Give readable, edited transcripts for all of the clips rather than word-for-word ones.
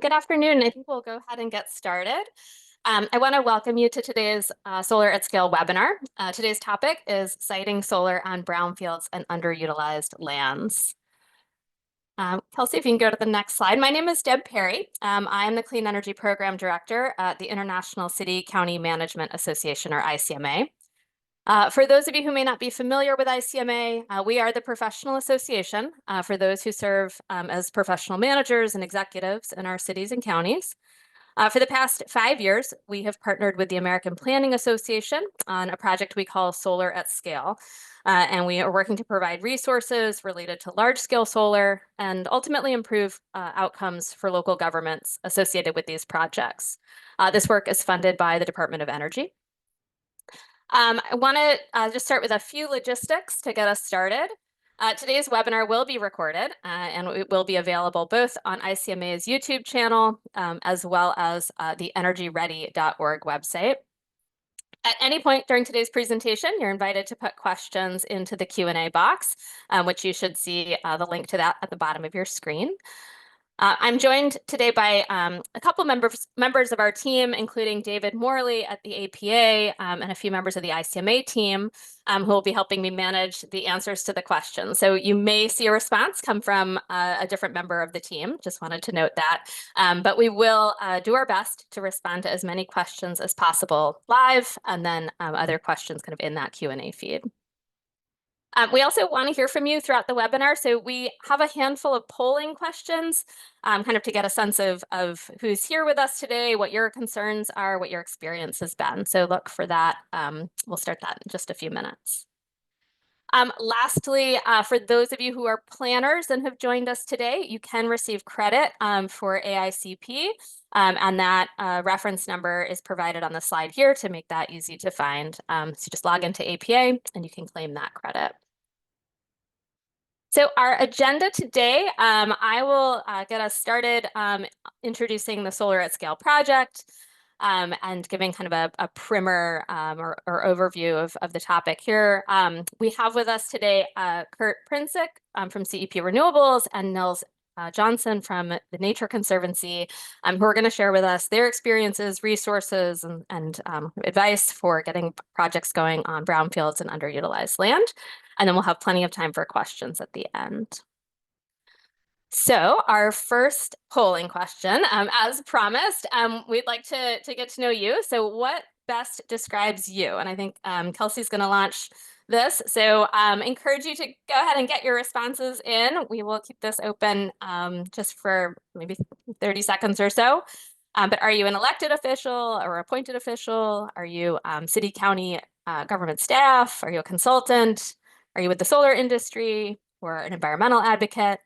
Good afternoon. I think we'll go ahead and get started. I want to welcome you to today's Solar at Scale webinar. Today's topic is siting solar on brownfields and underutilized lands. Kelsey, if you can go to the next slide. My name is Deb Perry. I am the Clean Energy Program Director at the International City County Management Association, or ICMA. For those of you who may not be familiar with ICMA, we are the professional association for those who serve as professional managers and executives in our cities and counties. For the past 5 years, we have partnered with the American Planning Association on a project we call Solar at Scale. And we are working to provide resources related to large-scale solar and ultimately improve outcomes for local governments associated with these projects. This work is funded by the Department of Energy. I want to just start with a few logistics to get us started. Today's webinar will be recorded and it will be available both on ICMA's YouTube channel as well as the energyready.org website. At any point during today's presentation, you're invited to put questions into the Q&A box, which you should see the link to that at the bottom of your screen. I'm joined today by a couple members of our team, including David Morley at the APA and a few members of the ICMA team who will be helping me manage the answers to the questions. So you may see a response come from a different member of the team. Just wanted to note that. But we will do our best to respond to as many questions as possible live and then other questions kind of in that Q&A feed. We also want to hear from you throughout the webinar. So we have a handful of polling questions kind of to get a sense of who's here with us today, what your concerns are, what your experience has been. So look for that. We'll start that in just a few minutes. Lastly, for those of you who are planners and have joined us today, you can receive credit for AICP. And that reference number is provided on the slide here to make that easy to find. So just log into APA and you can claim that credit. So our agenda today, I will get us started introducing the Solar at Scale project and giving kind of a primer or overview of the topic here. We have with us today Kurt Prinsick from CEP Renewables and Nils Johnson from the Nature Conservancy, who are going to share with us their experiences, resources, and advice for getting projects going on brownfields and underutilized land. And then we'll have plenty of time for questions at the end. So our first polling question, as promised, we'd like to get to know you. So what best describes you? And I think Kelsey's going to launch this. So encourage you to go ahead and get your responses in. We will keep this open just for maybe 30 seconds or so. But are you an elected official or appointed official? Are you city, county government staff? Are you a consultant? Are you with the solar industry or an environmental advocate,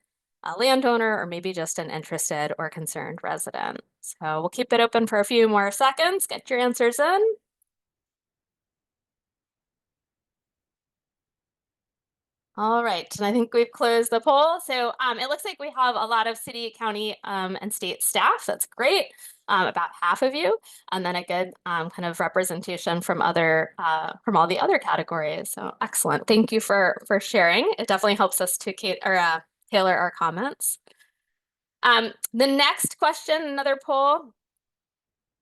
a landowner, or maybe just an interested or concerned resident? So we'll keep it open for a few more seconds. Get your answers in. All right, and I think we've closed the poll. So it looks like we have a lot of city, county, and state staff. That's great. About half of you, and then a good kind of representation from all the other categories. So excellent. Thank you for sharing. It definitely helps us to tailor our comments. The next question, another poll.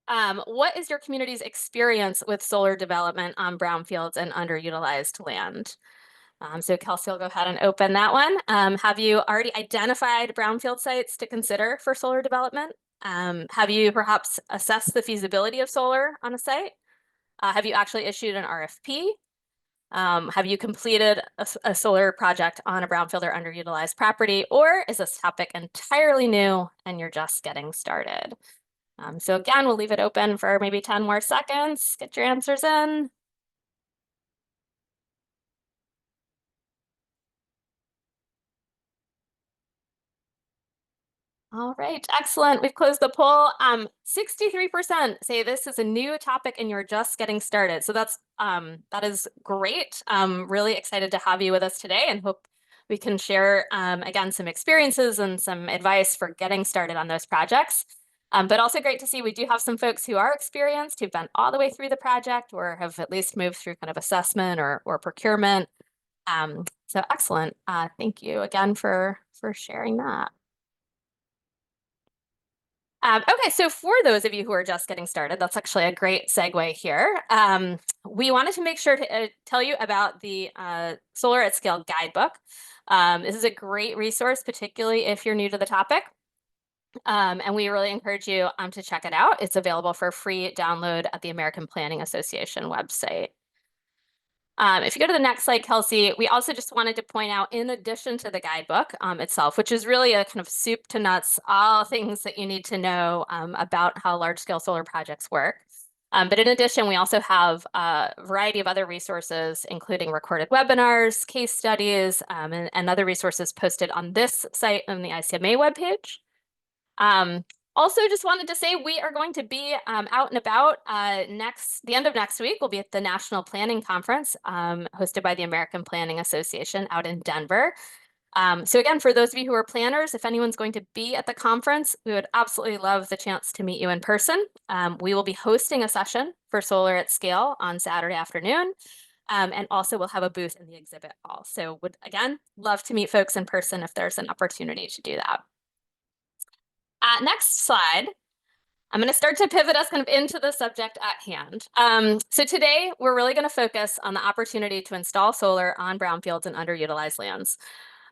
What is your community's experience with solar development on brownfields and underutilized land? So Kelsey will go ahead and open that one. Have you already identified brownfield sites to consider for solar development? Have you perhaps assessed the feasibility of solar on a site? Have you actually issued an RFP? Have you completed a solar project on a brownfield or underutilized property? Or is this topic entirely new and you're just getting started? So again, we'll leave it open for maybe 10 more seconds. Get your answers in. All right, excellent. We've closed the poll. 63% say this is a new topic and you're just getting started. So that is great. Really excited to have you with us today and hope we can share, again, some experiences and some advice for getting started on those projects. But also great to see we do have some folks who are experienced, who've been all the way through the project or have at least moved through kind of assessment or procurement. So excellent. Thank you again for sharing that. Okay, so for those of you who are just getting started, that's actually a great segue here. We wanted to make sure to tell you about the Solar at Scale guidebook. This is a great resource, particularly if you're new to the topic. And we really encourage you to check it out. It's available for free download at the American Planning Association website. If you go to the next slide, Kelsey, we also just wanted to point out, in addition to the guidebook itself, which is really a kind of soup to nuts, all things that you need to know about how large-scale solar projects work. But in addition, we also have a variety of other resources, including recorded webinars, case studies, and other resources posted on this site on the ICMA webpage. Also, just wanted to say we are going to be out and about the end of next week. We'll be at the National Planning Conference hosted by the American Planning Association out in Denver. So again, for those of you who are planners, if anyone's going to be at the conference, we would absolutely love the chance to meet you in person. We will be hosting a session for Solar at Scale on Saturday afternoon. And also we'll have a booth in the exhibit hall. So would, again, love to meet folks in person if there's an opportunity to do that. Next slide. I'm going to start to pivot us kind of into the subject at hand. So today, we're really going to focus on the opportunity to install solar on brownfields and underutilized lands.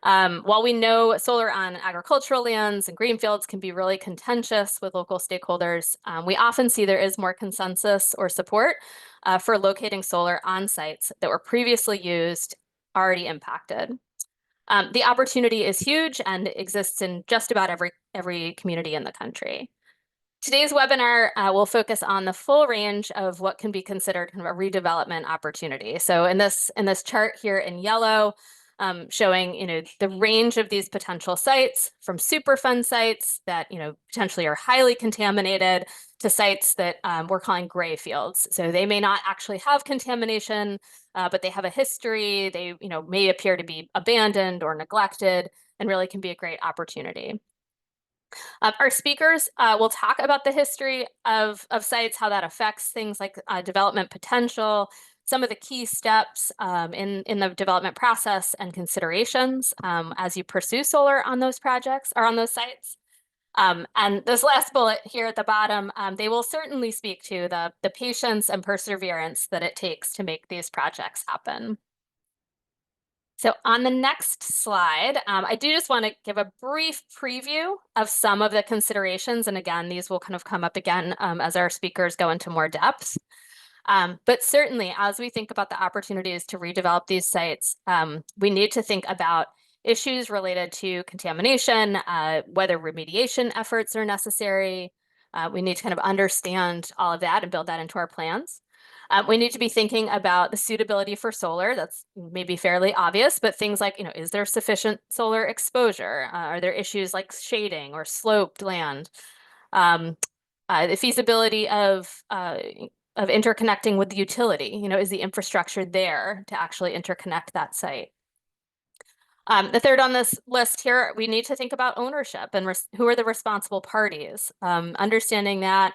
While we know solar on agricultural lands and greenfields can be really contentious with local stakeholders, we often see there is more consensus or support for locating solar on sites that were previously used, already impacted. The opportunity is huge and exists in just about every community in the country. Today's webinar will focus on the full range of what can be considered kind of a redevelopment opportunity. So in this chart here in yellow, showing the range of these potential sites, from Superfund sites that potentially are highly contaminated to sites that we're calling gray fields. So they may not actually have contamination, but they have a history. They may appear to be abandoned or neglected, and really can be a great opportunity. Our speakers will talk about the history of sites, how that affects things like development potential, some of the key steps in the development process and considerations as you pursue solar on those projects or on those sites. And this last bullet here at the bottom, they will certainly speak to the patience and perseverance that it takes to make these projects happen. So on the next slide, I do just want to give a brief preview of some of the considerations. And again, these will kind of come up again as our speakers go into more depth. But certainly, as we think about the opportunities to redevelop these sites, we need to think about issues related to contamination, whether remediation efforts are necessary. We need to kind of understand all of that and build that into our plans. We need to be thinking about the suitability for solar. That's maybe fairly obvious, but things like, is there sufficient solar exposure? Are there issues like shading or sloped land? The feasibility of interconnecting with the utility, is the infrastructure there to actually interconnect that site? The third on this list here, we need to think about ownership and who are the responsible parties. Understanding that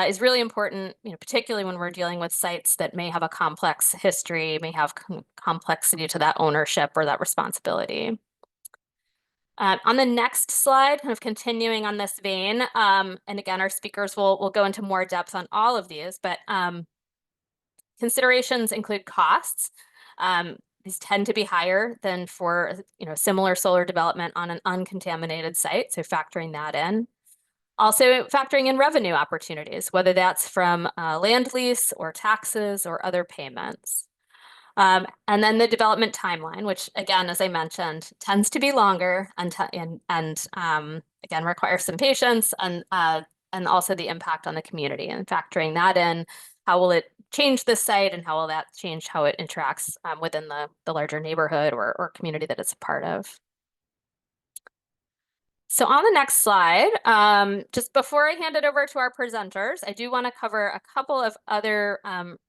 is really important, particularly when we're dealing with sites that may have a complex history, may have complexity to that ownership or that responsibility. On the next slide, kind of continuing on this vein, and again, our speakers will go into more depth on all of these, but considerations include costs. These tend to be higher than for similar solar development on an uncontaminated site, so factoring that in. Also factoring in revenue opportunities, whether that's from land lease or taxes or other payments. And then the development timeline, which again, as I mentioned, tends to be longer and again, requires some patience and also the impact on the community, and factoring that in. How will it change this site, and how will that change how it interacts within the larger neighborhood or community that it's a part of? So on the next slide, just before I hand it over to our presenters, I do want to cover a couple of other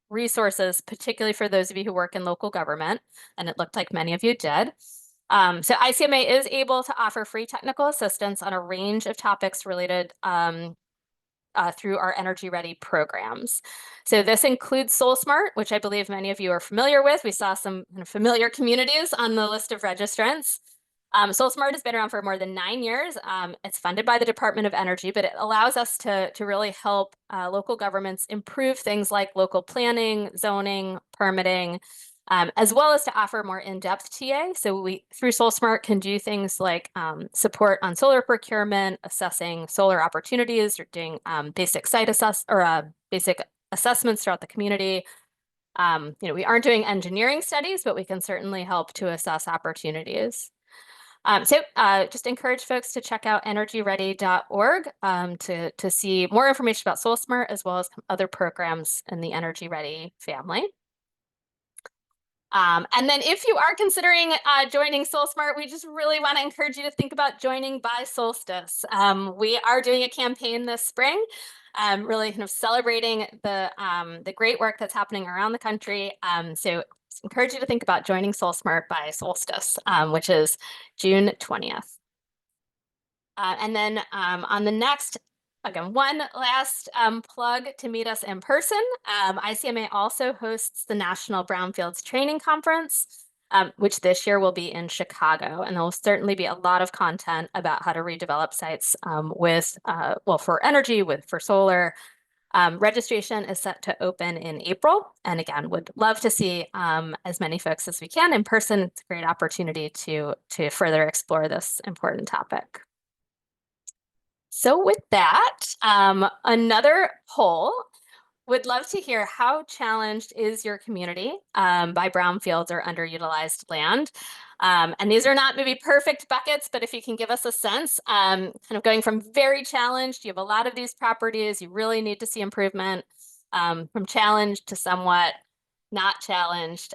resources, particularly for those of you who work in local government, and it looked like many of you did. So ICMA is able to offer free technical assistance on a range of topics related through our Energy Ready programs. So this includes SolSmart, which I believe many of you are familiar with. We saw some familiar communities on the list of registrants. SoulSmart has been around for more than 9 years. It's funded by the Department of Energy, but it allows us to really help local governments improve things like local planning, zoning, permitting, as well as to offer more in-depth TA. So we, through SoulSmart, can do things like support on solar procurement, assessing solar opportunities, or doing basic site basic assessments throughout the community. We aren't doing engineering studies, but we can certainly help to assess opportunities. Just encourage folks to check out energyready.org to see more information about SoulSmart, as well as other programs in the Energy Ready family. And then if you are considering joining SoulSmart, we just really want to encourage you to think about joining by solstice. We are doing a campaign this spring, really kind of celebrating the great work that's happening around the country. So encourage you to think about joining SoulSmart by solstice, which is June 20th. And then on the next, again, one last plug to meet us in person. ICMA also hosts the National Brownfields Training Conference, which this year will be in Chicago. And there will certainly be a lot of content about how to redevelop sites for energy, for solar. Registration is set to open in April. And again, would love to see as many folks as we can in person. It's a great opportunity to further explore this important topic. So with that, another poll. Would love to hear, how challenged is your community by brownfields or underutilized land? And these are not maybe perfect buckets, but if you can give us a sense, kind of going from very challenged, you have a lot of these properties, you really need to see improvement, from challenged to somewhat not challenged,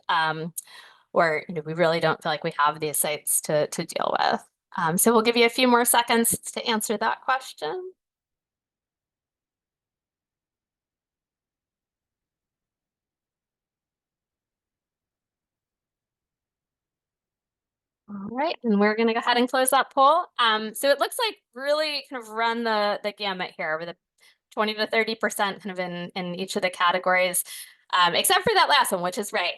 or we really don't feel like we have these sites to deal with. So we'll give you a few more seconds to answer that question. All right, and we're going to go ahead and close that poll. So it looks like really kind of run the gamut here with a 20 to 30% kind of in each of the categories, except for that last one, which is right.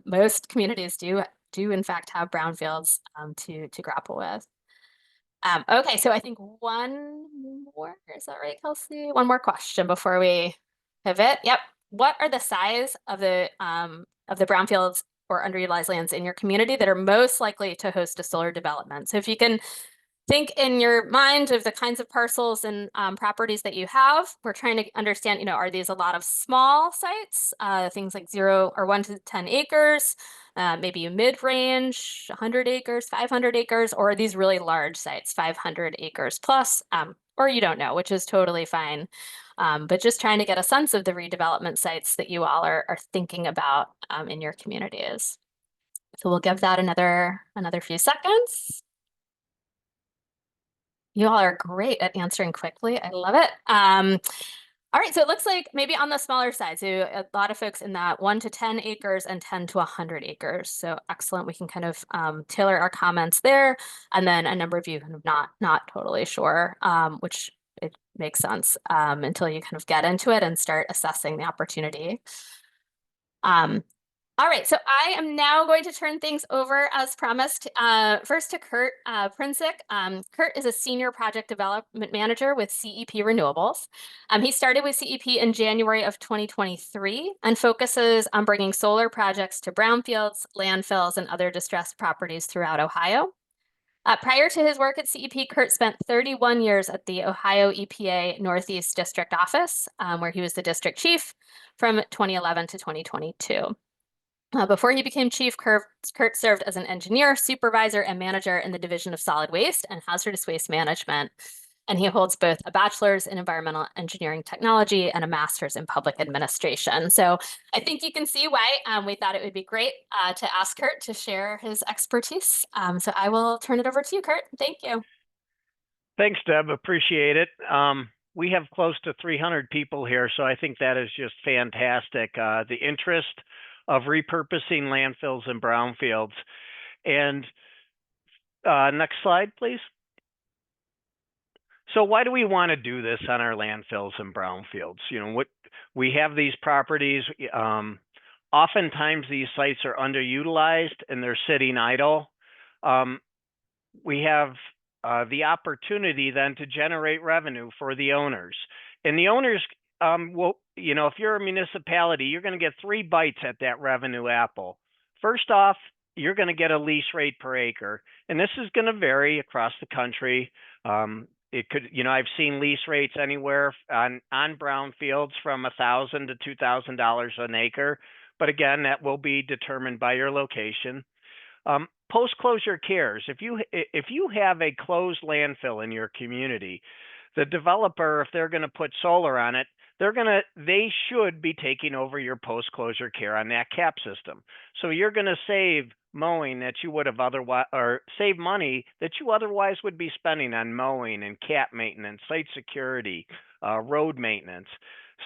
Most communities do in fact have brownfields to grapple with. Okay, so I think one more, is that right, Kelsey? One more question before we pivot. Yep. What are the size of the brownfields or underutilized lands in your community that are most likely to host a solar development? So if you can think in your mind of the kinds of parcels and properties that you have, we're trying to understand, are these a lot of small sites, things like 0 or 1 to 10 acres, maybe a mid-range, 100 acres, 500 acres, or are these really large sites, 500 acres plus, or you don't know, which is totally fine. But just trying to get a sense of the redevelopment sites that you all are thinking about in your communities. So we'll give that another few seconds. You all are great at answering quickly. I love it. All right, so it looks like maybe on the smaller side, so a lot of folks in that 1 to 10 acres and 10 to 100 acres. So excellent. We can kind of tailor our comments there. And then a number of you kind of not totally sure, which it makes sense until you kind of get into it and start assessing the opportunity. All right, so I am now going to turn things over, as promised, first to Kurt Prinsick. Kurt is a senior project development manager with CEP Renewables. He started with CEP in January of 2023 and focuses on bringing solar projects to brownfields, landfills, and other distressed properties throughout Ohio. Prior to his work at CEP, Kurt spent 31 years at the Ohio EPA Northeast District Office, where he was the district chief from 2011 to 2022. Before he became chief, Kurt served as an engineer, supervisor, and manager in the Division of Solid Waste and Hazardous Waste Management. And he holds both a bachelor's in environmental engineering technology and a master's in public administration. So I think you can see why we thought it would be great to ask Kurt to share his expertise. So I will turn it over to you, Kurt. Thank you. Thanks, Deb. Appreciate it. We have close to 300 people here, so I think that is just fantastic. The interest of repurposing landfills and brownfields. And next slide, please. So why do we want to do this on our landfills and brownfields? We have these properties. Oftentimes these sites are underutilized and they're sitting idle. we have the opportunity then to generate revenue for the owners. And the owners will, if you're a municipality, you're going to get 3 bites at that revenue apple. First off, you're going to get a lease rate per acre, and this is going to vary across the country. It could, I've seen lease rates anywhere on brownfields from $1,000 to $2,000 an acre, but again, that will be determined by your location. Post-closure cares. If you have a closed landfill in your community, the developer, if they're going to put solar on it, they should be taking over your post-closure care on that cap system. So you're going to save mowing that you would have otherwise, or save money that you otherwise would be spending on mowing and cap maintenance, site security, road maintenance.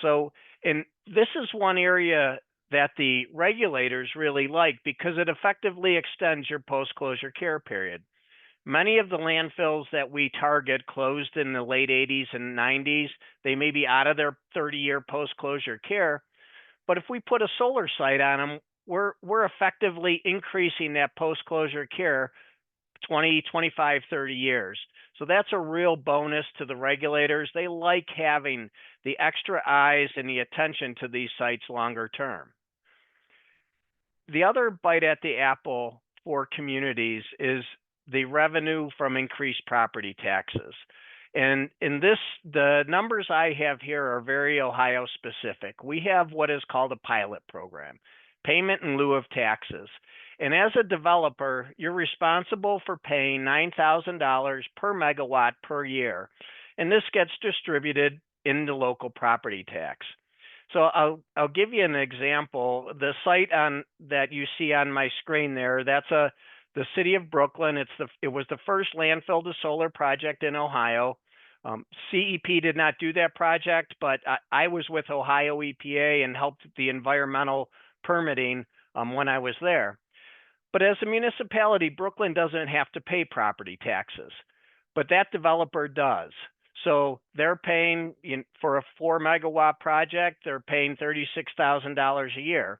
So, and this is one area that the regulators really like because it effectively extends your post-closure care period. Many of the landfills that we target closed in the late 80s and 90s. They may be out of their 30-year post-closure care, but if we put a solar site on them, we're effectively increasing that post-closure care 20, 25, 30 years. So that's a real bonus to the regulators. They like having the extra eyes and the attention to these sites longer term. The other bite at the apple for communities is the revenue from increased property taxes. And in this, the numbers I have here are very Ohio specific. We have what is called a pilot program, payment in lieu of taxes. And as a developer, you're responsible for paying $9,000 per megawatt per year. And this gets distributed in the local property tax. So I'll give you an example. The site that you see on my screen there, that's the city of Brooklyn. It was the first landfill to solar project in Ohio. CEP did not do that project, but I was with Ohio EPA and helped the environmental permitting when I was there. But as a municipality, Brooklyn doesn't have to pay property taxes, but that developer does. So they're paying for a 4 megawatt project, they're paying $36,000 a year.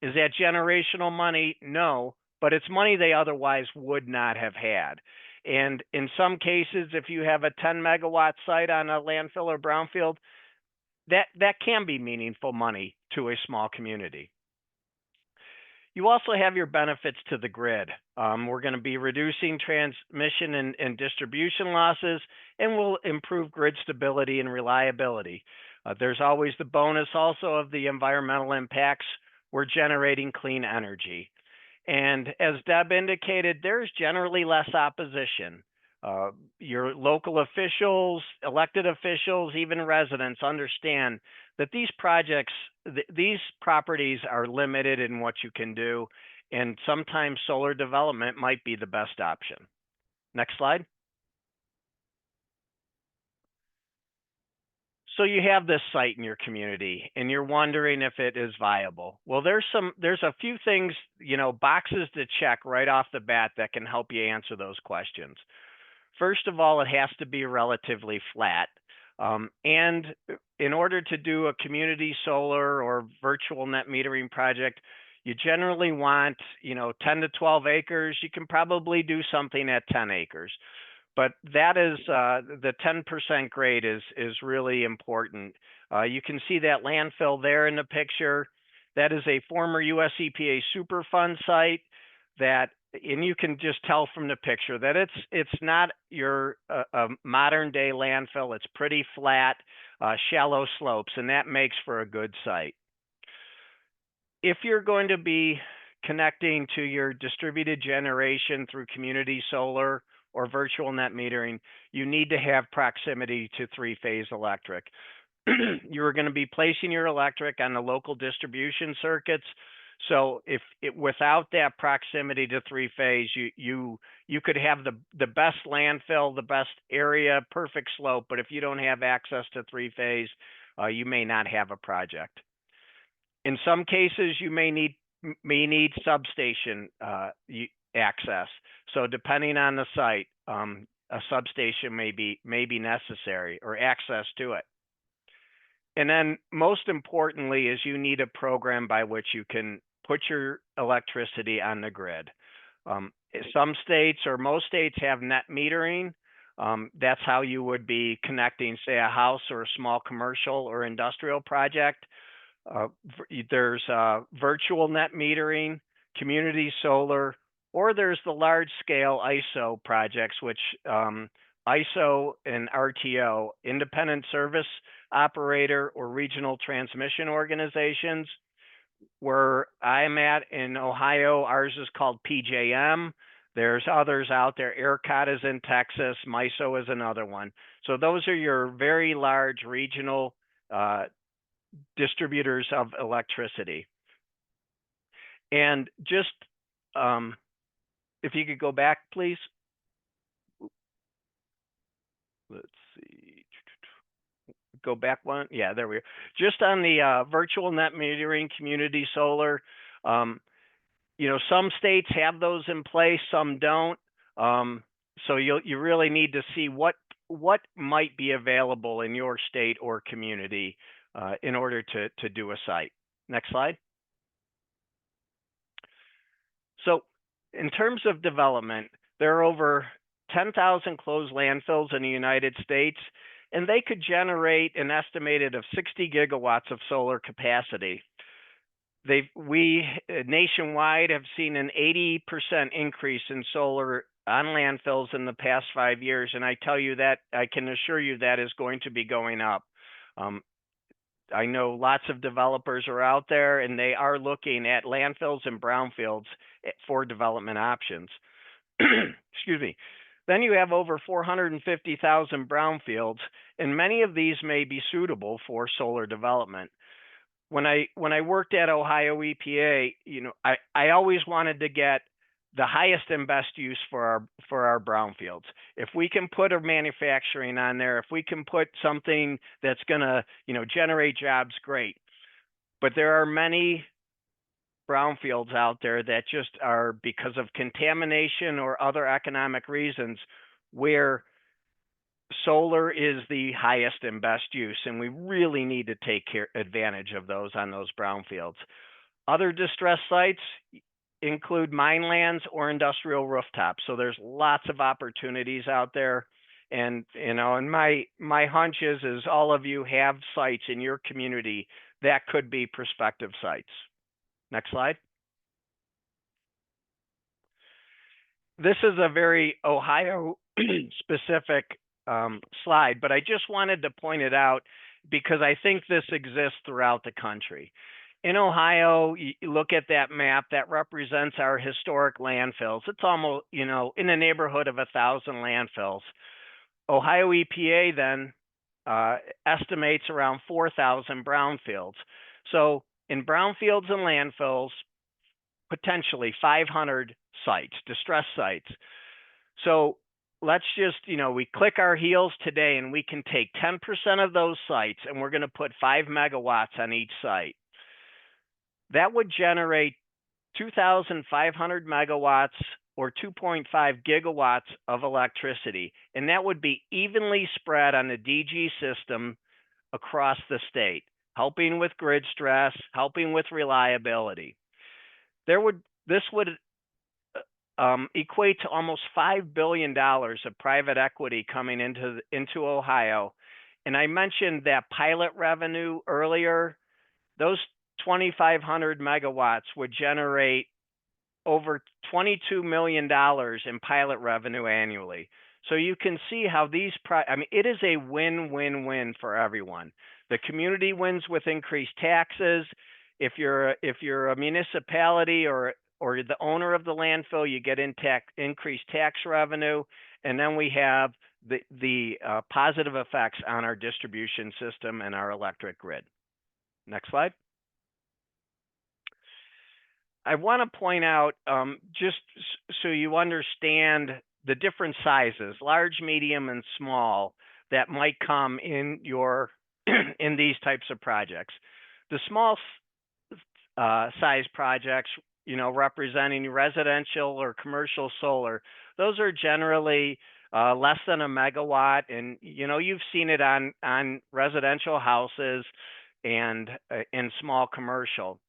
Is that generational money? No, but it's money they otherwise would not have had. And in some cases, if you have a 10 megawatt site on a landfill or brownfield, that can be meaningful money to a small community. You also have your benefits to the grid. We're going to be reducing transmission and distribution losses, and we'll improve grid stability and reliability. There's always the bonus also of the environmental impacts. We're generating clean energy. And as Deb indicated, there's generally less opposition. Your local officials, elected officials, even residents understand that these projects, these properties are limited in what you can do, and sometimes solar development might be the best option. Next slide. So you have this site in your community and you're wondering if it is viable. Well, there's a few things, boxes to check right off the bat that can help you answer those questions. First of all, it has to be relatively flat. And in order to do a community solar or virtual net metering project, you generally want, 10 to 12 acres. You can probably do something at 10 acres. But that is the 10% grade is really important. You can see that landfill there in the picture. That is a former US EPA Superfund site and you can just tell from the picture that it's not your modern day landfill. It's pretty flat, shallow slopes, and that makes for a good site. If you're going to be connecting to your distributed generation through community solar or virtual net metering, you need to have proximity to three-phase electric. You are going to be placing your electric on the local distribution circuits. So without that proximity to three-phase, you could have the best landfill, the best area, perfect slope, but if you don't have access to three-phase, you may not have a project. In some cases, you may need substation access. So depending on the site, a substation may be necessary, or access to it. And then most importantly is you need a program by which you can put your electricity on the grid. Some states or most states have net metering. That's how you would be connecting, say, a house or a small commercial or industrial project. There's virtual net metering, community solar, or there's the large scale ISO projects, which ISO and RTO, independent service operator or regional transmission organizations. Where I'm at in Ohio, ours is called PJM. There's others out there. ERCOT is in Texas. MISO is another one. So those are your very large regional distributors of electricity. And just, if you could go back, please. Let's see. Go back one. Yeah, there we are. Just on the virtual net metering community solar, some states have those in place, some don't. So you really need to see what might be available in your state or community in order to do a site. Next slide. So in terms of development, there are over 10,000 closed landfills in the United States, and they could generate an estimated of 60 gigawatts of solar capacity. We nationwide have seen an 80% increase in solar on landfills in the past 5 years, and I can assure you that is going to be going up. I know lots of developers are out there, and they are looking at landfills and brownfields for development options. Excuse me. Then you have over 450,000 brownfields, and many of these may be suitable for solar development. When I worked at Ohio EPA, I always wanted to get the highest and best use for our brownfields. If we can put a manufacturing on there, if we can put something that's going to generate jobs, great. But there are many brownfields out there that just are, because of contamination or other economic reasons, where solar is the highest and best use, and we really need to take advantage of those on those brownfields. Other distressed sites include mine lands or industrial rooftops. So there's lots of opportunities out there. And my hunch is all of you have sites in your community that could be prospective sites. Next slide. This is a very Ohio specific slide, but I just wanted to point it out because I think this exists throughout the country. In Ohio, you look at that map that represents our historic landfills. It's almost, in the neighborhood of 1,000 landfills. Ohio EPA then estimates around 4,000 brownfields. So in brownfields and landfills, potentially 500 sites, distressed sites. So let's just, we click our heels today and we can take 10% of those sites and we're going to put 5 megawatts on each site. That would generate 2,500 megawatts or 2.5 gigawatts of electricity. And that would be evenly spread on the DG system across the state, helping with grid stress, helping with reliability. This would equate to almost $5 billion of private equity coming into Ohio. And I mentioned that pilot revenue earlier. Those 2,500 megawatts would generate over $22 million in pilot revenue annually. So you can see how it is a win-win-win for everyone. The community wins with increased taxes. If you're a municipality or the owner of the landfill, you get increased tax revenue, and then we have the positive effects on our distribution system and our electric grid. Next slide. I want to point out, just so you understand the different sizes, large, medium, and small, that might come in in these types of projects. The small size projects, representing residential or commercial solar, those are generally less than a megawatt, and you've seen it on residential houses and in small commercial.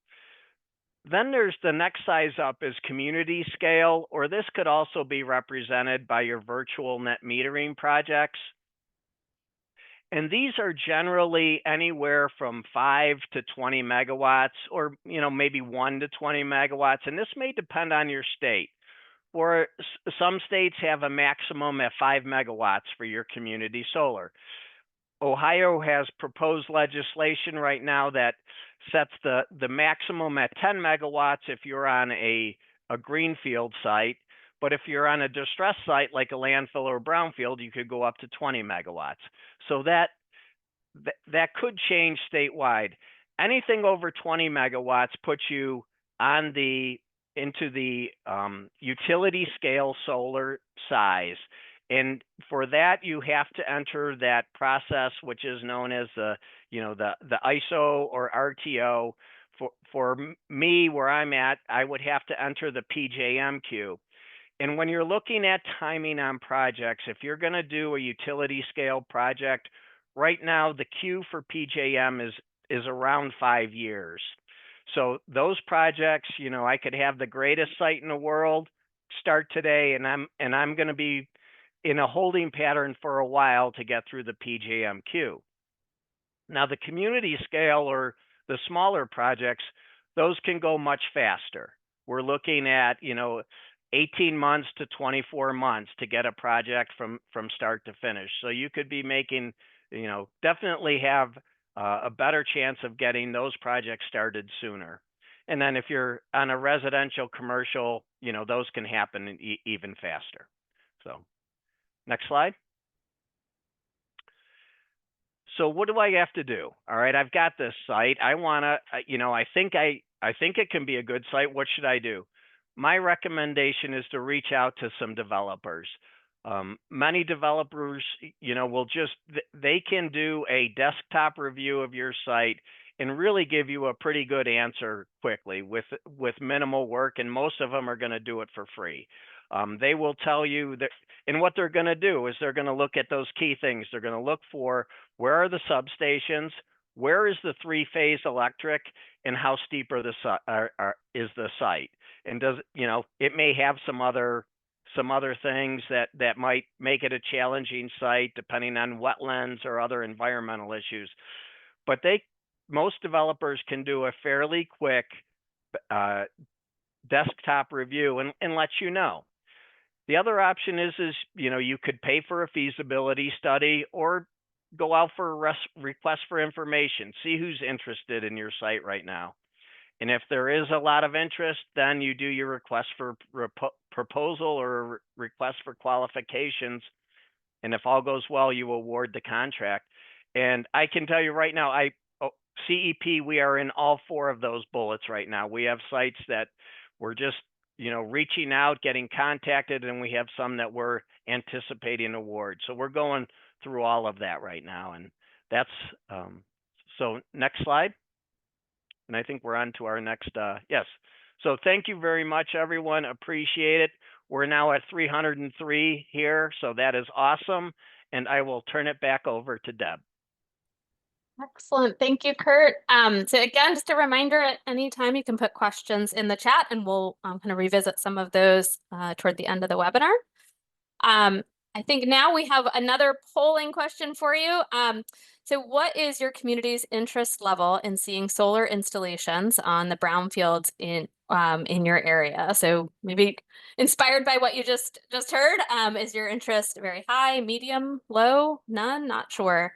Then there's the next size up is community scale, or this could also be represented by your virtual net metering projects. And these are generally anywhere from 5 to 20 megawatts, or maybe 1 to 20 megawatts. And this may depend on your state. Or some states have a maximum at 5 megawatts for your community solar. Ohio has proposed legislation right now that sets the maximum at 10 megawatts if you're on a greenfield site. But if you're on a distressed site like a landfill or brownfield, you could go up to 20 megawatts. So that could change statewide. Anything over 20 megawatts puts you on into the utility scale solar size. And for that, you have to enter that process, which is known as the ISO or RTO. For me, where I'm at, I would have to enter the PJM queue. And when you're looking at timing on projects, if you're going to do a utility scale project, right now the queue for PJM is around 5 years. So those projects, I could have the greatest site in the world start today, and I'm going to be in a holding pattern for a while to get through the PJM queue. Now the community scale or the smaller projects, those can go much faster. We're looking at 18 months to 24 months to get a project from start to finish. So you could be making, definitely have a better chance of getting those projects started sooner. And then if you're on a residential commercial, those can happen even faster. So next slide. So what do I have to do? All right, I've got this site. I want to, I think it can be a good site. What should I do? My recommendation is to reach out to some developers. Many developers, they can do a desktop review of your site and really give you a pretty good answer quickly with minimal work, and most of them are going to do it for free. They will tell you that, and what they're going to do is they're going to look at those key things. They're going to look for where are the substations, where is the three-phase electric, and how steep is the site. And does it may have some other things that might make it a challenging site depending on wetlands or other environmental issues. But most developers can do a fairly quick desktop review and let you know. The other option is you could pay for a feasibility study or go out for a request for information, see who's interested in your site right now. And if there is a lot of interest, then you do your request for proposal or request for qualifications. And if all goes well, you award the contract. And I can tell you right now, CEP, we are in all 4 of those bullets right now. We have sites that we're just reaching out, getting contacted, and we have some that we're anticipating award. So we're going through all of that right now. And that's, so next slide. And I think we're on to our next, yes. So thank you very much, everyone. Appreciate it. We're now at 303 here, so that is awesome. And I will turn it back over to Deb. Excellent. Thank you, Kurt. So again, just a reminder, at any time you can put questions in the chat and we'll kind of revisit some of those toward the end of the webinar. I think now we have another polling question for you. So what is your community's interest level in seeing solar installations on the brownfields in your area? So maybe inspired by what you just heard, is your interest very high, medium, low, none? Not sure.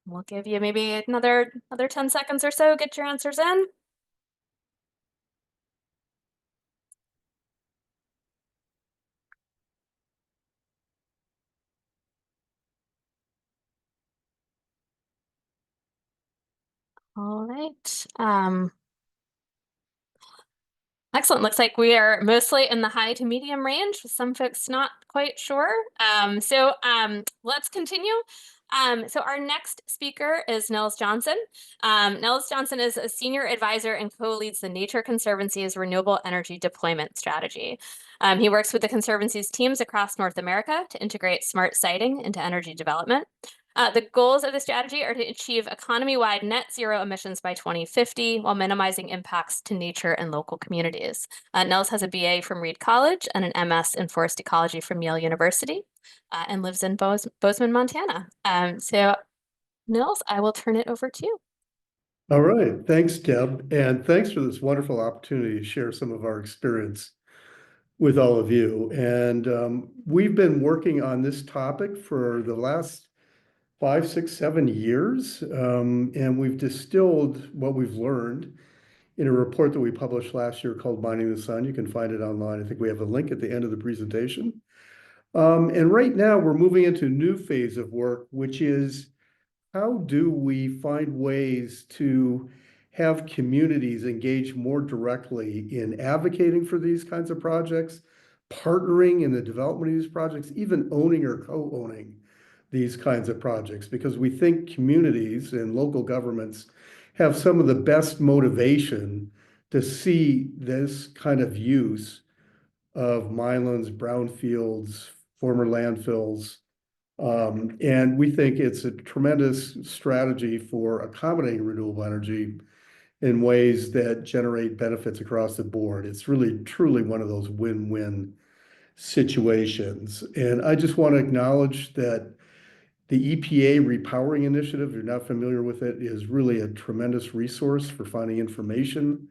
We'll give you maybe another 10 seconds or so, get your answers in. All right. Excellent. Looks like we are mostly in the high to medium range, with some folks not quite sure. So let's continue. So our next speaker is Nels Johnson. Nels Johnson is a senior advisor and co-leads the Nature Conservancy's renewable energy deployment strategy. He works with the Conservancy's teams across North America to integrate smart siting into energy development. The goals of the strategy are to achieve economy-wide net zero emissions by 2050 while minimizing impacts to nature and local communities. Nels has a BA from Reed College and an MS in forest ecology from Yale University and lives in Bozeman, Montana. So Nils, I will turn it over to you. All right, thanks, Deb, and thanks for this wonderful opportunity to share some of our experience with all of you. And we've been working on this topic for the last 5, 6, 7 years, and we've distilled what we've learned in a report that we published last year called Mining the Sun. You can find it online. I think we have a link at the end of the presentation. And right now we're moving into a new phase of work, which is how do we find ways to have communities engage more directly in advocating for these kinds of projects, partnering in the development of these projects, even owning or co-owning these kinds of projects, because we think communities and local governments have some of the best motivation to see this kind of use of minelands, brownfields, former landfills. And we think it's a tremendous strategy for accommodating renewable energy in ways that generate benefits across the board. It's really, truly one of those win-win situations. And I just want to acknowledge that the EPA Repowering Initiative, if you're not familiar with it, is really a tremendous resource for finding information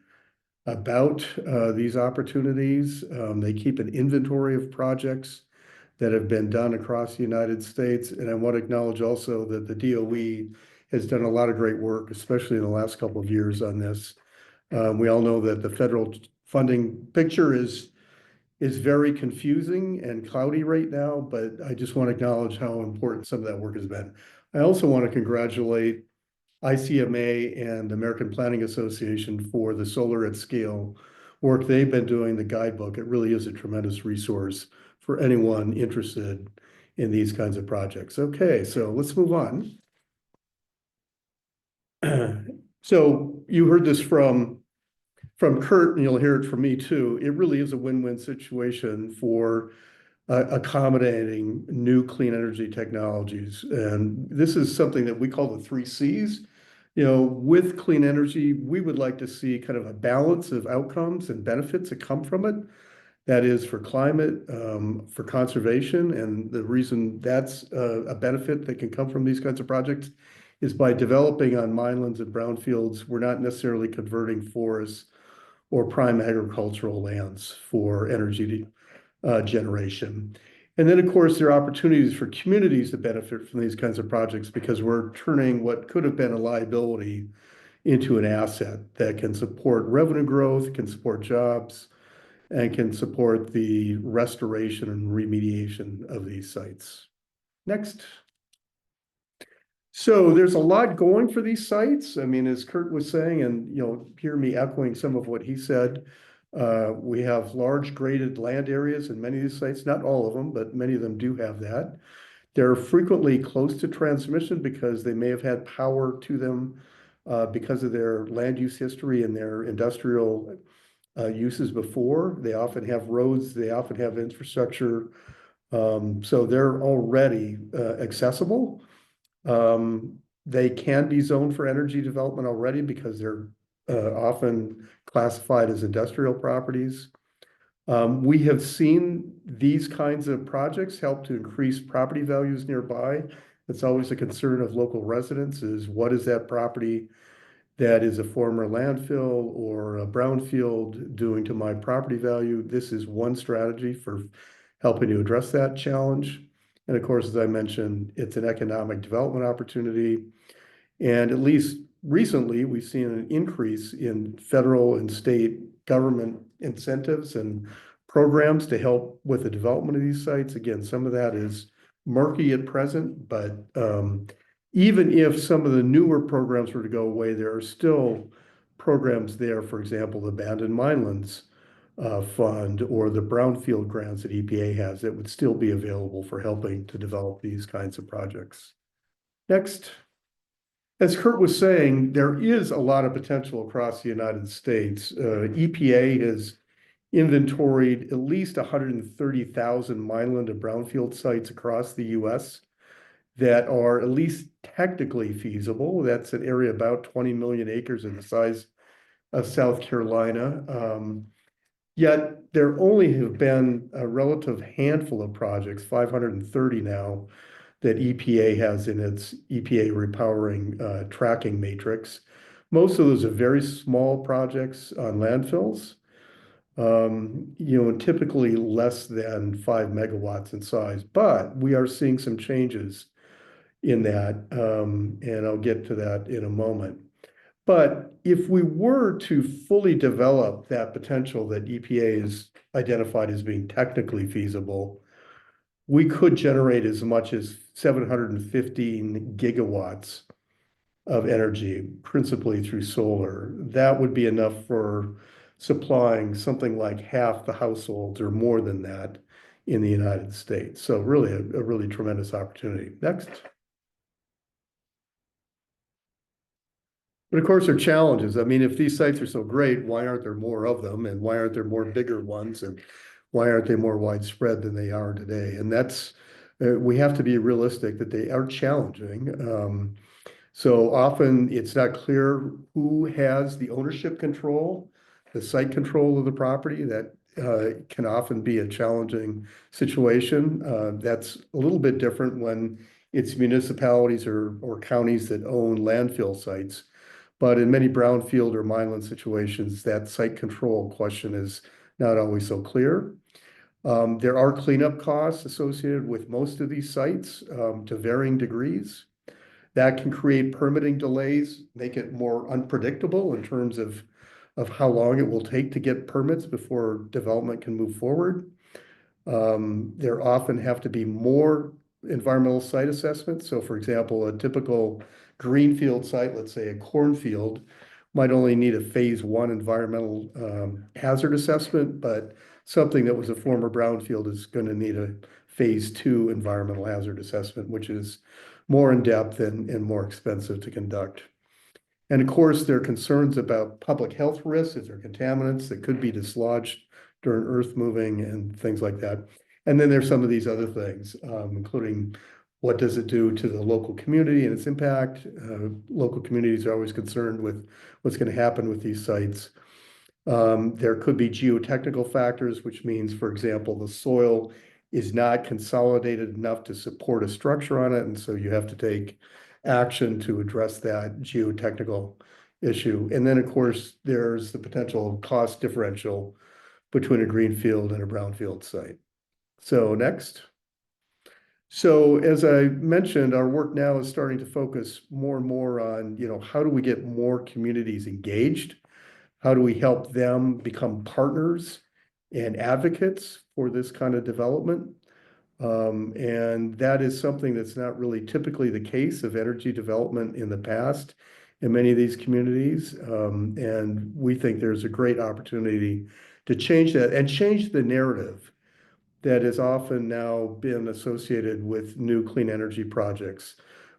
about these opportunities. They keep an inventory of projects that have been done across the United States. And I want to acknowledge also that the DOE has done a lot of great work, especially in the last couple of years on this. We all know that the federal funding picture is very confusing and cloudy right now, but I just want to acknowledge how important some of that work has been. I also want to congratulate ICMA and the American Planning Association for the solar at scale work they've been doing, the guidebook. It really is a tremendous resource for anyone interested in these kinds of projects. Okay, so let's move on. So you heard this from Kurt, and you'll hear it from me too. It really is a win-win situation for accommodating new clean energy technologies. And this is something that we call the 3 C's. You know, with clean energy, we would like to see kind of a balance of outcomes and benefits that come from it. That is for climate, for conservation. And the reason that's a benefit that can come from these kinds of projects is by developing on minelands and brownfields, we're not necessarily converting forests or prime agricultural lands for energy generation. And then, of course, there are opportunities for communities to benefit from these kinds of projects because we're turning what could have been a liability into an asset that can support revenue growth, can support jobs, and can support the restoration and remediation of these sites. Next. So there's a lot going for these sites. I mean, as Kurt was saying, and hear me echoing some of what he said, we have large graded land areas in many of these sites, not all of them, but many of them do have that. They're frequently close to transmission because they may have had power to them because of their land use history and their industrial uses before. They often have roads, they often have infrastructure. So they're already accessible. They can be zoned for energy development already because they're often classified as industrial properties. We have seen these kinds of projects help to increase property values nearby. It's always a concern of local residents is what is that property that is a former landfill or a brownfield doing to my property value? This is one strategy for helping to address that challenge. And of course, as I mentioned, it's an economic development opportunity. And at least recently, we've seen an increase in federal and state government incentives and programs to help with the development of these sites. Again, some of that is murky at present, but even if some of the newer programs were to go away, there are still programs there, for example, the Abandoned Minelands Fund or the Brownfield grants that EPA has that would still be available for helping to develop these kinds of projects. Next. As Kurt was saying, there is a lot of potential across the United States. EPA has inventoried at least 130,000 mineland and brownfield sites across the US. that are at least technically feasible. That's an area about 20 million acres in the size of South Carolina. Yet there only have been a relative handful of projects, 530 now, that EPA has in its EPA repowering tracking matrix. Most of those are very small projects on landfills, typically less than 5 megawatts in size. But we are seeing some changes in that, and I'll get to that in a moment. But if we were to fully develop that potential that EPA has identified as being technically feasible, we could generate as much as 715 gigawatts of energy, principally through solar. That would be enough for supplying something like half the households or more than that in the United States. So really a really tremendous opportunity. Next. But of course, there are challenges. I mean, if these sites are so great, why aren't there more of them? And why aren't there more bigger ones? And why aren't they more widespread than they are today? And that's, we have to be realistic that they are challenging. So often it's not clear who has the ownership control, the site control of the property. That can often be a challenging situation. That's a little bit different when it's municipalities or counties that own landfill sites. But in many brownfield or mineland situations, that site control question is not always so clear. There are cleanup costs associated with most of these sites to varying degrees. That can create permitting delays, make it more unpredictable in terms of how long it will take to get permits before development can move forward. There often have to be more environmental site assessments. So for example, a typical greenfield site, let's say a cornfield, might only need a phase 1 environmental hazard assessment, but something that was a former brownfield is going to need a phase 2 environmental hazard assessment, which is more in depth and more expensive to conduct. And of course, there are concerns about public health risks. If there are contaminants that could be dislodged during earth moving and things like that. And then there's some of these other things, including what does it do to the local community and its impact? Local communities are always concerned with what's going to happen with these sites. There could be geotechnical factors, which means, for example, the soil is not consolidated enough to support a structure on it. And so you have to take action to address that geotechnical issue. And then, of course, there's the potential cost differential between a greenfield and a brownfield site. So next. So as I mentioned, our work now is starting to focus more and more on, how do we get more communities engaged? How do we help them become partners and advocates for this kind of development? And that is something that's not really typically the case of energy development in the past in many of these communities. And we think there's a great opportunity to change that and change the narrative that has often now been associated with new clean energy projects,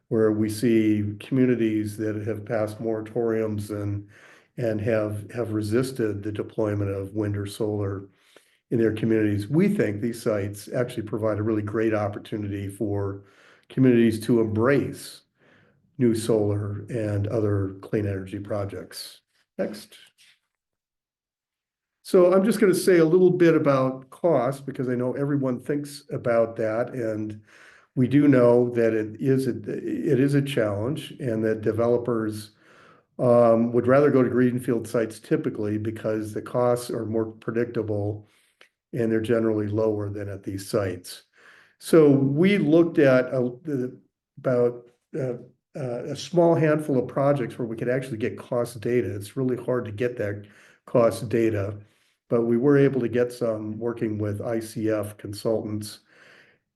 where we see communities that have passed moratoriums and have resisted the deployment of wind or solar in their communities. We think these sites actually provide a really great opportunity for communities to embrace new solar and other clean energy projects. Next. So I'm just going to say a little bit about cost, because I know everyone thinks about that, and we do know that it is a challenge, and that developers would rather go to greenfield sites typically because the costs are more predictable and they're generally lower than at these sites. So we looked at about a small handful of projects where we could actually get cost data. It's really hard to get that cost data, but we were able to get some working with ICF consultants.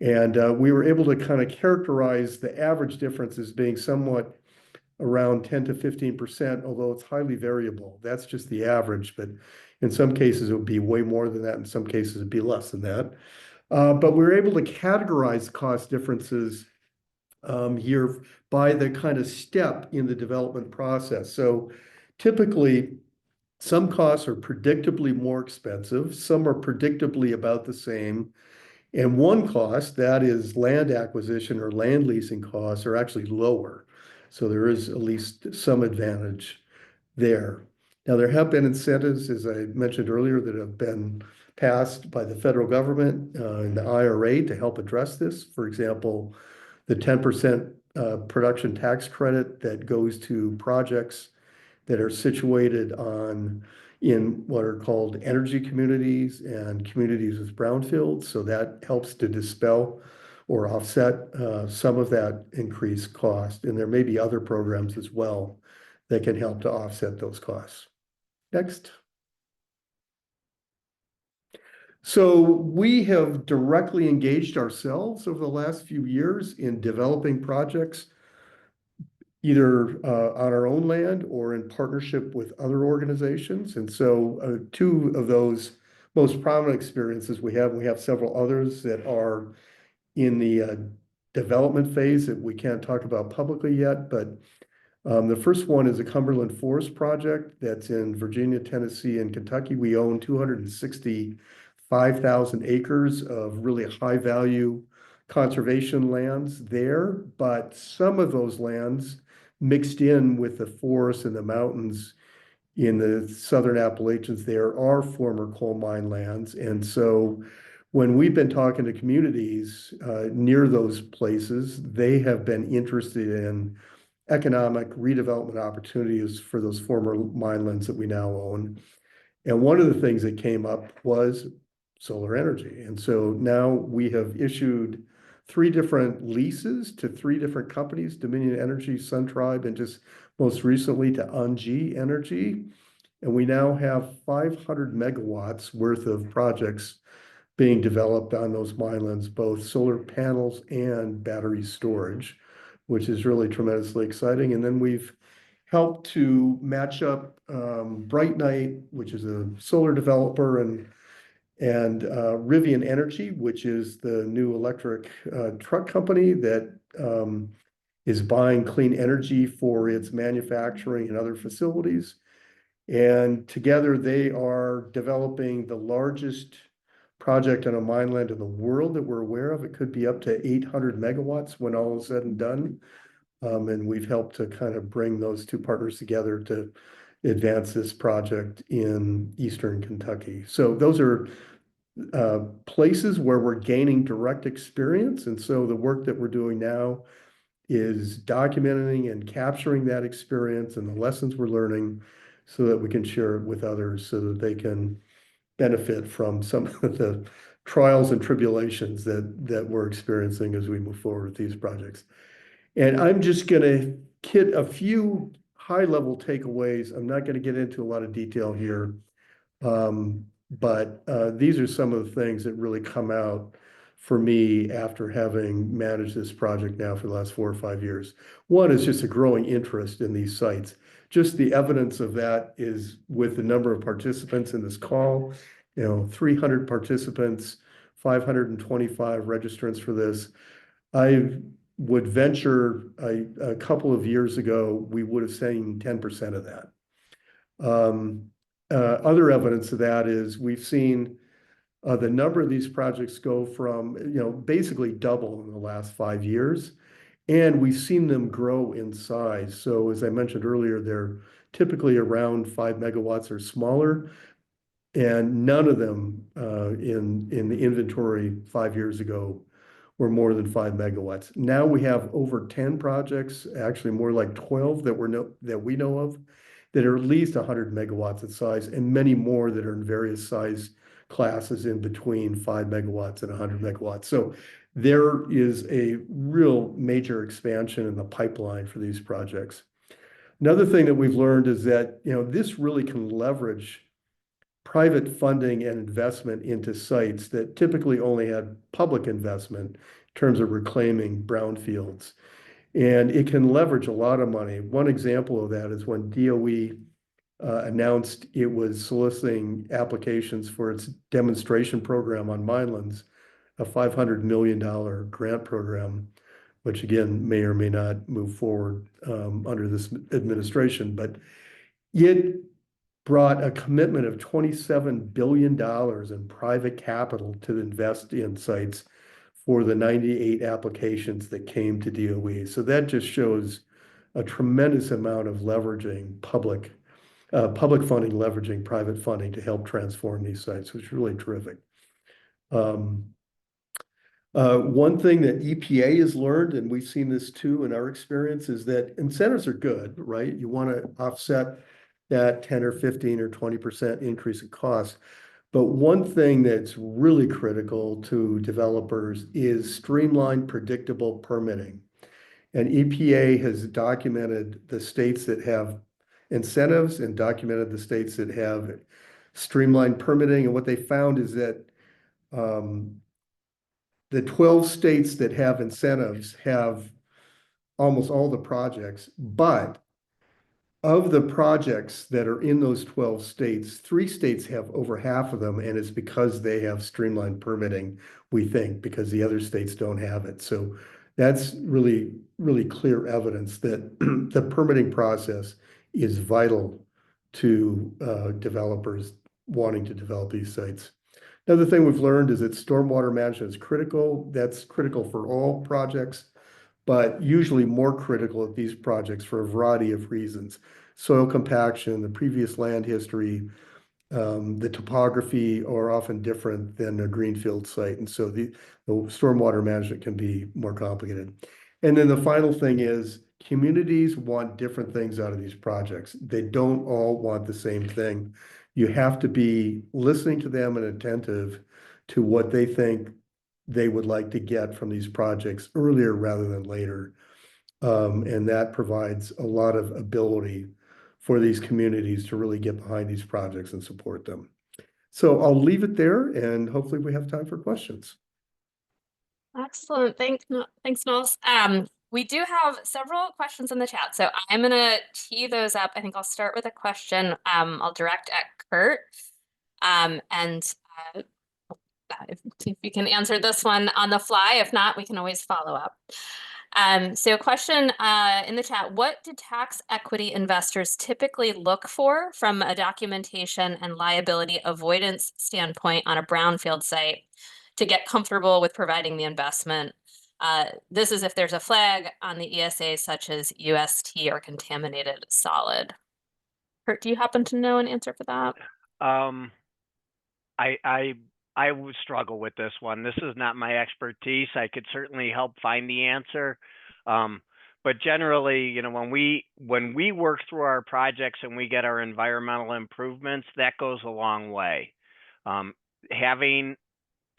And we were able to kind of characterize the average difference as being somewhat around 10 to 15%, although it's highly variable. That's just the average, but in some cases it would be way more than that. In some cases it'd be less than that. But we were able to categorize cost differences here by the kind of step in the development process. So typically, some costs are predictably more expensive, some are predictably about the same, And one cost, that is land acquisition or land leasing costs, are actually lower. So there is at least some advantage there. Now, there have been incentives, as I mentioned earlier, that have been passed by the federal government and the IRA to help address this. For example, the 10% production tax credit that goes to projects that are situated in what are called energy communities and communities with brownfields. So that helps to dispel or offset some of that increased cost. And there may be other programs as well that can help to offset those costs. Next. So we have directly engaged ourselves over the last few years in developing projects, either on our own land or in partnership with other organizations. And so two of those most prominent experiences we have several others that are in the development phase that we can't talk about publicly yet, but the first one is a Cumberland Forest project that's in Virginia, Tennessee, and Kentucky. We own 265,000 acres of really high value conservation lands there, but some of those lands mixed in with the forests and the mountains in the southern Appalachians there are former coal mine lands. And so when we've been talking to communities near those places, they have been interested in economic redevelopment opportunities for those former mine lands that we now own. And one of the things that came up was solar energy. And so now we have issued 3 different leases to 3 different companies, Dominion Energy, SunTribe, and just most recently to UNG Energy. And we now have 500 megawatts worth of projects being developed on those mine lands, both solar panels and battery storage, which is really tremendously exciting. And then we've helped to match up Bright Night, which is a solar developer, and Rivian Energy, which is the new electric truck company that is buying clean energy for its manufacturing and other facilities. And together they are developing the largest project on a mine land in the world that we're aware of. It could be up to 800 megawatts when all is said and done. And we've helped to kind of bring those 2 partners together to advance this project in Eastern Kentucky. So those are places where we're gaining direct experience. And so the work that we're doing now is documenting and capturing that experience and the lessons we're learning so that we can share it with others so that they can benefit from some of the trials and tribulations that we're experiencing as we move forward with these projects. And I'm just going to hit a few high-level takeaways. I'm not going to get into a lot of detail here, but these are some of the things that really come out for me after having managed this project now for the last 4 or 5 years. One is just a growing interest in these sites. Just the evidence of that is with the number of participants in this call, 300 participants, 525 registrants for this. I would venture a couple of years ago, we would have seen 10% of that. Other evidence of that is we've seen the number of these projects go from, basically double in the last 5 years. And we've seen them grow in size. So as I mentioned earlier, they're typically around 5 megawatts or smaller. And none of them in the inventory 5 years ago were more than 5 megawatts. Now we have over 10 projects, actually more like 12 that we know of, that are at least 100 megawatts in size, and many more that are in various size classes in between 5 megawatts and 100 megawatts. So there is a real major expansion in the pipeline for these projects. Another thing that we've learned is that this really can leverage private funding and investment into sites that typically only had public investment in terms of reclaiming brownfields. And it can leverage a lot of money. One example of that is when DOE announced it was soliciting applications for its demonstration program on minelands, a $500 million grant program, which again may or may not move forward under this administration. But it brought a commitment of $27 billion in private capital to invest in sites for the 98 applications that came to DOE. So that just shows a tremendous amount of leveraging public funding, leveraging private funding to help transform these sites, which is really terrific. One thing that EPA has learned, and we've seen this too in our experience, is that incentives are good, right? You want to offset that 10 or 15 or 20% increase in cost. But one thing that's really critical to developers is streamlined, predictable permitting. And EPA has documented the states that have incentives and documented the states that have streamlined permitting. And what they found is that the 12 states that have incentives have almost all the projects, but of the projects that are in those 12 states, 3 states have over half of them, and it's because they have streamlined permitting, we think, because the other states don't have it. So that's really, really clear evidence that the permitting process is vital to developers wanting to develop these sites. Another thing we've learned is that stormwater management is critical. That's critical for all projects, but usually more critical at these projects for a variety of reasons. Soil compaction, the previous land history, the topography are often different than a greenfield site. And so the stormwater management can be more complicated. And then the final thing is communities want different things out of these projects. They don't all want the same thing. You have to be listening to them and attentive to what they think they would like to get from these projects earlier rather than later. And that provides a lot of ability for these communities to really get behind these projects and support them. So I'll leave it there, and hopefully we have time for questions. Excellent. Thanks, Knowles. We do have several questions in the chat, so I'm gonna tee those up. I think I'll start with a question I'll direct at Kurt. And if you can answer this one on the fly. If not, we can always follow up. So a question in the chat: what do tax equity investors typically look for from a documentation and liability avoidance standpoint on a brownfield site to get comfortable with providing the investment? This is if there's a flag on the ESA such as UST or contaminated solid. Kurt, do you happen to know an answer for that? I would struggle with this one. This is not my expertise. I could certainly help find the answer. But generally, you know, when we work through our projects and we get our environmental improvements, that goes a long way. Having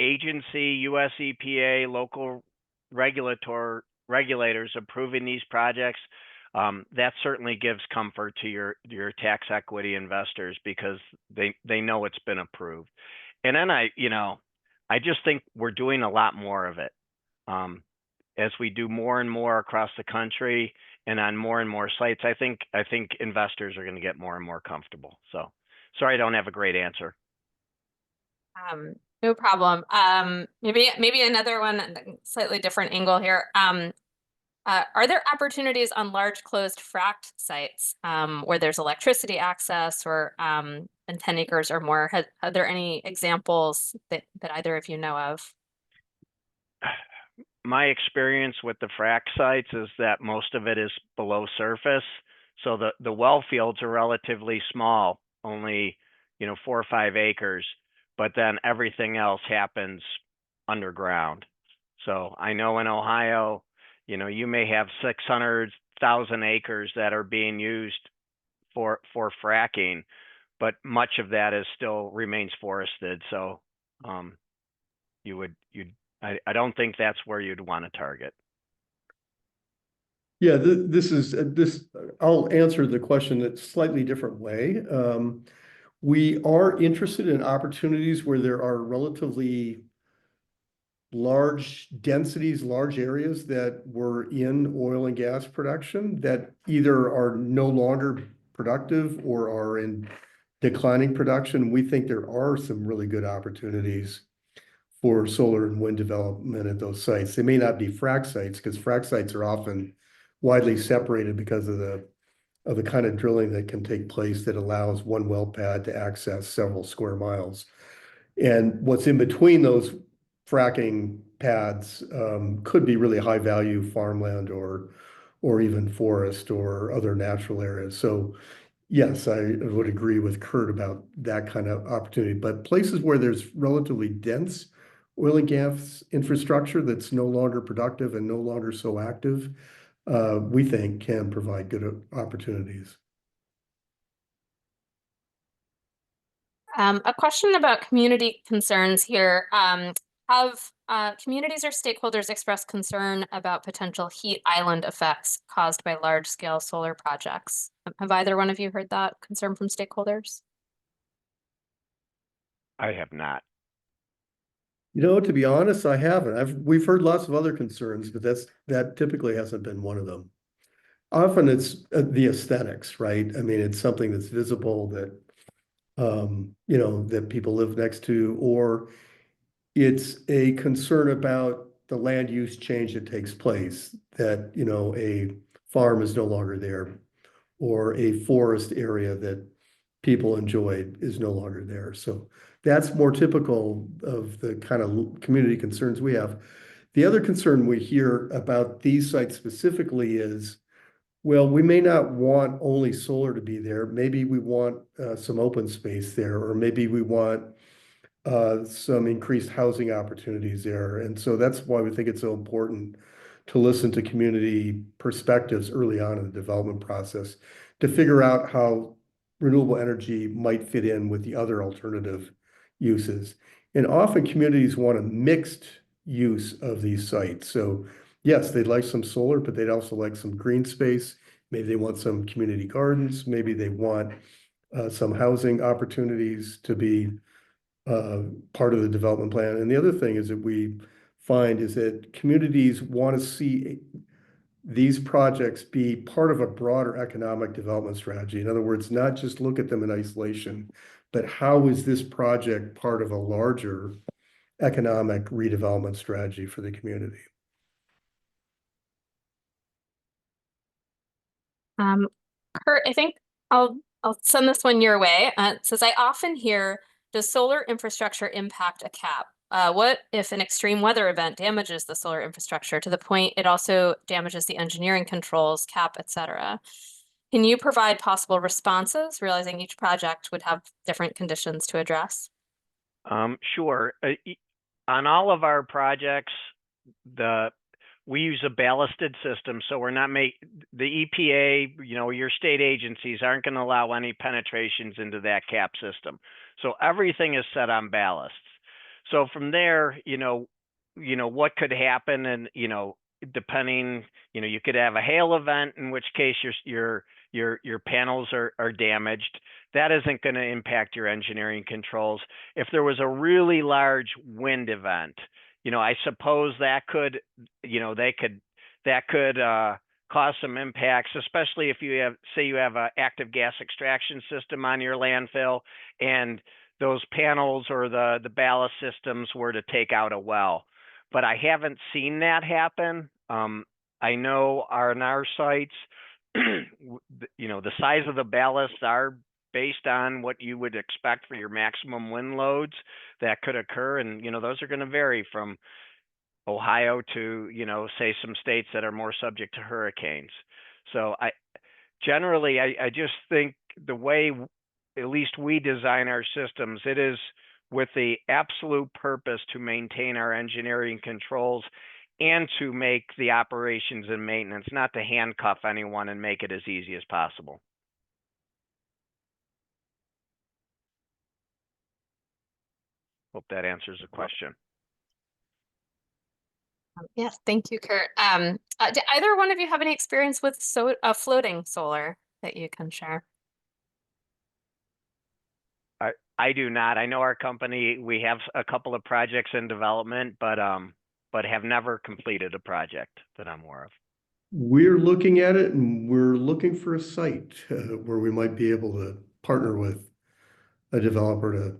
agency, US EPA, local regulators approving these projects, that certainly gives comfort to your tax equity investors because they know it's been approved. And then I just think we're doing a lot more of it. As we do more and more across the country and on more and more sites, I think investors are going to get more and more comfortable. So sorry, I don't have a great answer. No problem. Maybe another one, slightly different angle here. Are there opportunities on large closed fracked sites where there's electricity access or and 10 acres or more? Are there any examples that either of you know of? My experience with the frack sites is that most of it is below surface. So the well fields are relatively small, only 4 or 5 acres, but then everything else happens underground. So I know in Ohio, you may have 600,000 acres that are being used for fracking, but much of that still remains forested. So I don't think that's where you'd want to target. Yeah, I'll answer the question in a slightly different way. We are interested in opportunities where there are relatively large densities, large areas that were in oil and gas production that either are no longer productive or are in declining production. We think there are some really good opportunities for solar and wind development at those sites. They may not be frac sites because frac sites are often widely separated because of the of the kind of drilling that can take place that allows one well pad to access several square miles. And what's in between those fracking pads could be really high value farmland or even forest or other natural areas. So yes, I would agree with Kurt about that kind of opportunity. But places where there's relatively dense oil and gas infrastructure that's no longer productive and no longer so active, we think can provide good opportunities. A question about community concerns here. Have communities or stakeholders expressed concern about potential heat island effects caused by large-scale solar projects? Have either one of you heard that concern from stakeholders? I have not. You know, to be honest, I haven't. We've heard lots of other concerns, but that typically hasn't been one of them. Often it's the aesthetics, right? I mean, it's something that's visible that you know, that people live next to, or it's a concern about the land use change that takes place, that, you know, a farm is no longer there, or a forest area that people enjoyed is no longer there. So that's more typical of the kind of community concerns we have. The other concern we hear about these sites specifically is, well, we may not want only solar to be there. Maybe we want some open space there, or maybe we want some increased housing opportunities there. And so that's why we think it's so important to listen to community perspectives early on in the development process to figure out how renewable energy might fit in with the other alternative uses. And often communities want a mixed use of these sites. So yes, they'd like some solar, but they'd also like some green space. Maybe they want some community gardens. Maybe they want some housing opportunities to be part of the development plan. And the other thing is that we find is that communities want to see these projects be part of a broader economic development strategy. In other words, not just look at them in isolation, but how is this project part of a larger economic redevelopment strategy for the community? Kurt, I think I'll send this one your way. It says, I often hear, does solar infrastructure impact a cap? What if an extreme weather event damages the solar infrastructure to the point it also damages the engineering controls, cap, etc.? Can you provide possible responses, realizing each project would have different conditions to address? Sure. On all of our projects, we use a ballasted system, so we're not the EPA, you know, your state agencies aren't going to allow any penetrations into that cap system. So everything is set on ballasts. So from there, you know what could happen, and depending, you could have a hail event, in which case your panels are damaged. That isn't going to impact your engineering controls. If there was a really large wind event, I suppose that could, that could cause some impacts, especially if say you have an active gas extraction system on your landfill, and those panels or the ballast systems were to take out a well. But I haven't seen that happen. I know on our sites, the size of the ballasts are based on what you would expect for your maximum wind loads that could occur. And, those are going to vary from Ohio to, say some states that are more subject to hurricanes. So I just think the way at least we design our systems, it is with the absolute purpose to maintain our engineering controls and to make the operations and maintenance, not to handcuff anyone and make it as easy as possible. Hope that answers the question. Yes, thank you, Kurt. Did either one of you have any experience with floating solar that you can share? I do not. I know our company, we have a couple of projects in development, but have never completed a project that I'm aware of. We're looking at it, and we're looking for a site where we might be able to partner with a developer to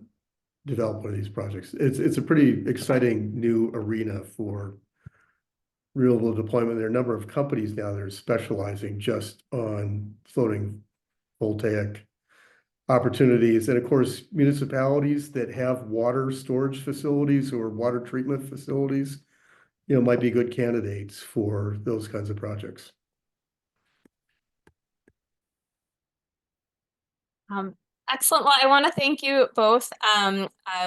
develop one of these projects. It's a pretty exciting new arena for renewable deployment. There are a number of companies now that are specializing just on floating voltaic opportunities. And of course, municipalities that have water storage facilities or water treatment facilities, might be good candidates for those kinds of projects. Excellent. Well, I want to thank you both.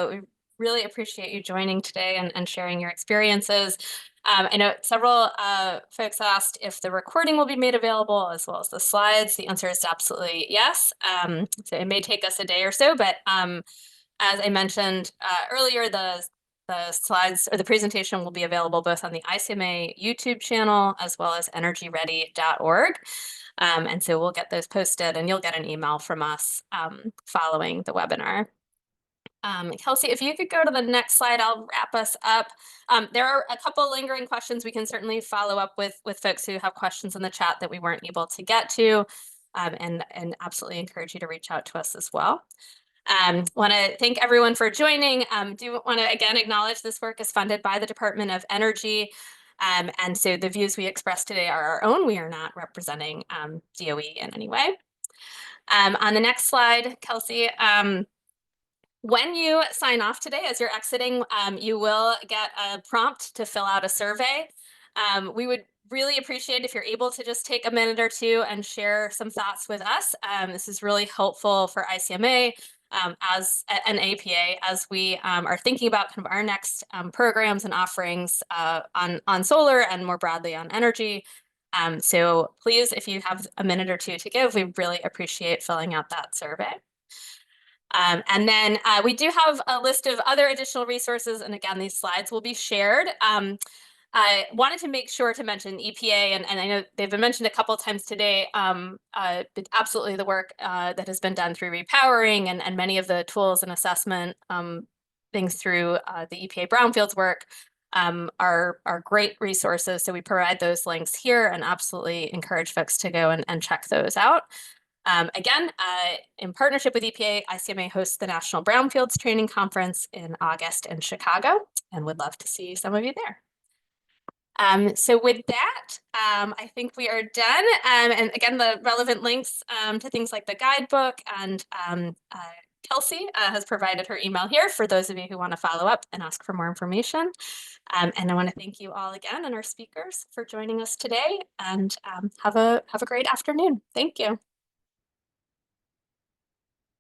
We really appreciate you joining today and sharing your experiences. I know several folks asked if the recording will be made available as well as the slides. The answer is absolutely yes. So it may take us a day or so, but as I mentioned earlier, the slides or the presentation will be available both on the ICMA YouTube channel as well as energyready.org. And so we'll get those posted and you'll get an email from us following the webinar. Kelsey, if you could go to the next slide, I'll wrap us up. There are a couple lingering questions. We can certainly follow up with folks who have questions in the chat that we weren't able to get to, and absolutely encourage you to reach out to us as well. Want to thank everyone for joining. Do want to again acknowledge this work is funded by the Department of Energy. And so the views we expressed today are our own. We are not representing DOE in any way. On the next slide, Kelsey, when you sign off today, as you're exiting, you will get a prompt to fill out a survey. We would really appreciate if you're able to just take a minute or two and share some thoughts with us. This is really helpful for ICMA as an APA as we are thinking about kind of our next programs and offerings on solar and more broadly on energy. So please, if you have a minute or two to give, we really appreciate filling out that survey. And then we do have a list of other additional resources. And again, these slides will be shared. I wanted to make sure to mention EPA, and I know they've been mentioned a couple of times today, but absolutely the work that has been done through repowering and many of the tools and assessment things through the EPA Brownfields work are great resources. So we provide those links here and absolutely encourage folks to go and check those out. Again, in partnership with EPA, ICMA hosts the National Brownfields Training Conference in August in Chicago, and would love to see some of you there. So with that, I think we are done. And again, the relevant links to things like the guidebook and Kelsey has provided her email here for those of you who want to follow up and ask for more information. And I want to thank you all again and our speakers for joining us today, and have a great afternoon. Thank you.